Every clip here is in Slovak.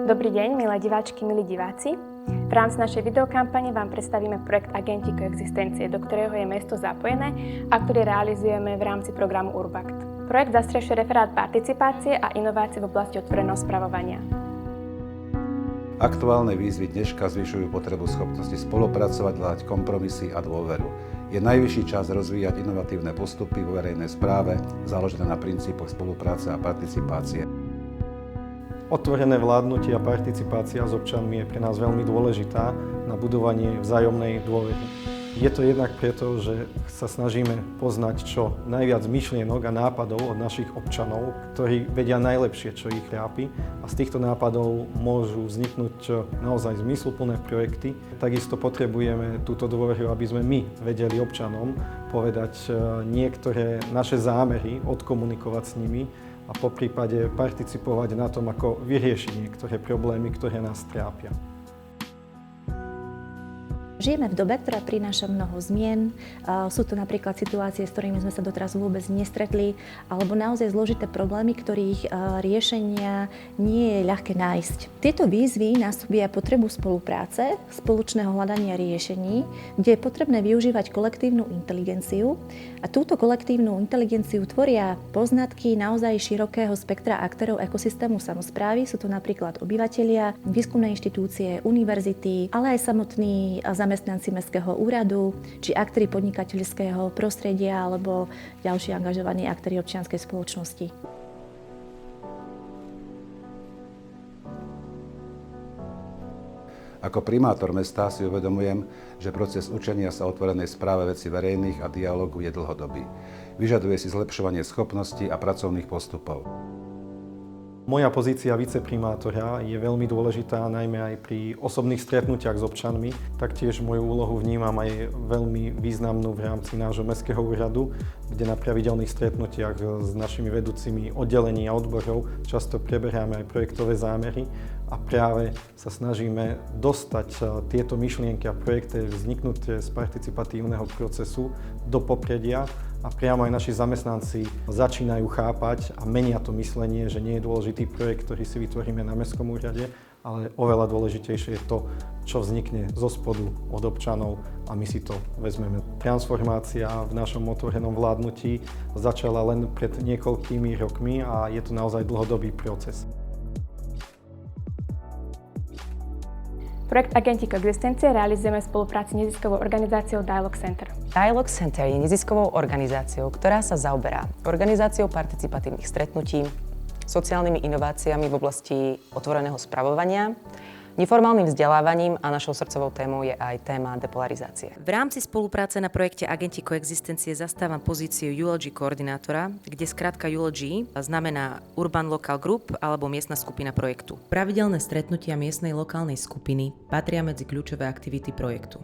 Dobrý deň, milé diváčky, milí diváci. V rámci našej videokampane vám predstavíme projekt Agenti koexistencie, do ktorého je mesto zapojené a ktorý realizujeme v rámci programu Urbact. Projekt zastrešuje referát participácie a inovácie v oblasti otvoreného spravovania. Aktuálne výzvy dneška zvyšujú potrebu schopnosti spolupracovať, hľadať kompromisy a dôveru. Je najvyšší čas rozvíjať inovatívne postupy vo verejnej správe, založené na princípoch spolupráce a participácie. Otvorené vládnutie a participácia s občanmi je pre nás veľmi dôležitá na budovanie vzájomnej dôvery. Je to jednak preto, že sa snažíme poznať čo najviac myšlienok a nápadov od našich občanov, ktorí vedia najlepšie, čo ich trápi, a z týchto nápadov môžu vzniknúť naozaj zmysluplné projekty. Takisto potrebujeme túto dôveru, aby sme my vedeli občanom povedať niektoré naše zámery, odkomunikovať s nimi a poprípade participovať na tom, ako vyriešiť niektoré problémy, ktoré nás trápia. Žijeme v dobe, ktorá prináša mnoho zmien. Sú to napríklad situácie, s ktorými sme sa doteraz vôbec nestretli, alebo naozaj zložité problémy, ktorých riešenia nie je ľahké nájsť. Tieto výzvy násobia potrebu spolupráce, spoločného hľadania riešení, kde je potrebné využívať kolektívnu inteligenciu. A túto kolektívnu inteligenciu tvoria poznatky naozaj širokého spektra aktérov ekosystému samosprávy. Sú to napríklad obyvatelia, výskumné inštitúcie, univerzity, ale aj samotní zamestnanci mestského úradu, či aktéri podnikateľského prostredia alebo ďalší angažovaní aktéri občianskej spoločnosti. Ako primátor mesta si uvedomujem, že proces učenia sa otvorenej správe vecí verejných a dialógu je dlhodobý. Vyžaduje si zlepšovanie schopností a pracovných postupov. Moja pozícia viceprimátora je veľmi dôležitá, najmä aj pri osobných stretnutiach s občanmi. Taktiež moju úlohu vnímam aj veľmi významnú v rámci nášho mestského úradu, kde na pravidelných stretnutiach s našimi vedúcimi oddelení a odborov často preberáme aj projektové zámery a práve sa snažíme dostať tieto myšlienky a projekty vzniknuté z participatívneho procesu do popredia. A priamo aj naši zamestnanci začínajú chápať a menia to myslenie, že nie je dôležitý projekt, ktorý si vytvoríme na mestskom úrade, ale oveľa dôležitejšie je to, čo vznikne zo spodu od občanov a my si to vezmeme. Transformácia v našom otvorenom vládnutí začala len pred niekoľkými rokmi a je to naozaj dlhodobý proces. Projekt Agenti koexistencie realizujeme v spolupráci s neziskovou organizáciou Dialogue Center. Dialogue Center je neziskovou organizáciou, ktorá sa zaoberá organizáciou participatívnych stretnutí, sociálnymi inováciami v oblasti otvoreného spravovania, neformálnym vzdelávaním a našou srdcovou témou je aj téma depolarizácie. V rámci spolupráce na projekte Agenti koexistencie zastávam pozíciu ULG koordinátora, kde skrátka ULG znamená Urban Local Group alebo miestna skupina projektu. Pravidelné stretnutia miestnej lokálnej skupiny patria medzi kľúčové aktivity projektu.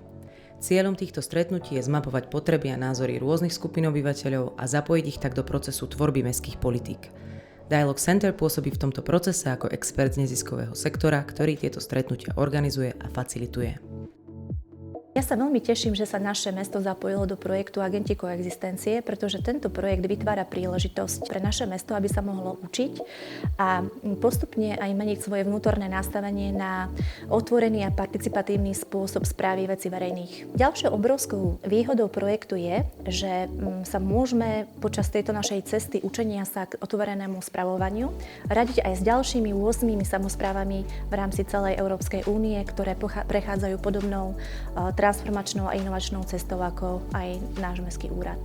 Cieľom týchto stretnutí je zmapovať potreby a názory rôznych skupín obyvateľov a zapojiť ich tak do procesu tvorby mestských politík. Dialogue Center pôsobí v tomto procese ako expert z neziskového sektora, ktorý tieto stretnutia organizuje a facilituje. Ja sa veľmi teším, že sa naše mesto zapojilo do projektu Agenti koexistencie, pretože tento projekt vytvára príležitosť pre naše mesto, aby sa mohlo učiť a postupne aj meniť svoje vnútorné nastavenie na otvorený a participatívny spôsob správy vecí verejných. Ďalšou obrovskou výhodou projektu je, že sa môžeme počas tejto našej cesty učenia sa k otvorenému spravovaniu radiť aj s ďalšími 8 samosprávami v rámci celej Európskej únie, ktoré prechádzajú podobnou transformačnou a inovačnou cestou ako aj náš mestský úrad.